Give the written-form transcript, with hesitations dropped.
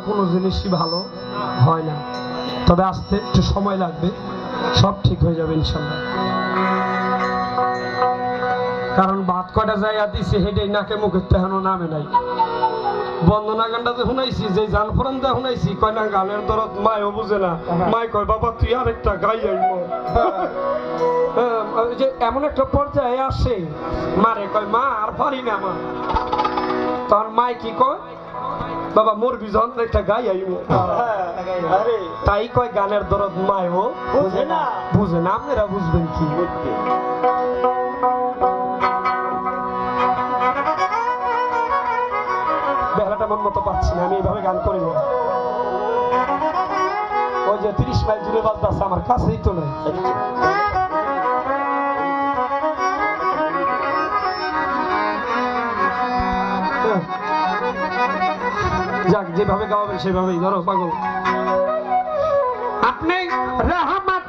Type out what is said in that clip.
কোনো জিনিসই ভালো হয় না, তবে আসতে একটু সময় লাগবে, সব ঠিক হয়ে যাবে ইনশাল্লাহ। কারণ ভাত কয়টা জায়গা দিছে হেঁটে নাকে মুখে তেহানো নামে নাই। বন্দনা গানটা যে শুনাইছি, যে জান ফোরান দা শুনাইছি, কয় না গানের দরদ মায়ও বুঝে না। মায় কয় বাবা তুই আরেকটা গাই আইব। যে এমন একটা পর্যায়ে আসে, মারে কয় মা আর পারি না মা। তখন মায় কি কয়, বাবা মোর বিজন একটা গাই আইব। তাই কয় গানের দরদ মায়ও বুঝে না, বুঝে না। আপনারা বুঝবেন কি? বেলাটা মন মতো পাচ্ছি না, আমি এইভাবে গান করি না। ওই যে 30 মাইল দূরে বাজতেছে, আমার কাছেই তো নাই। যাক, যেভাবে গাওয়াবেন সেভাবেই। ধরো পাগল, আপনি রহমত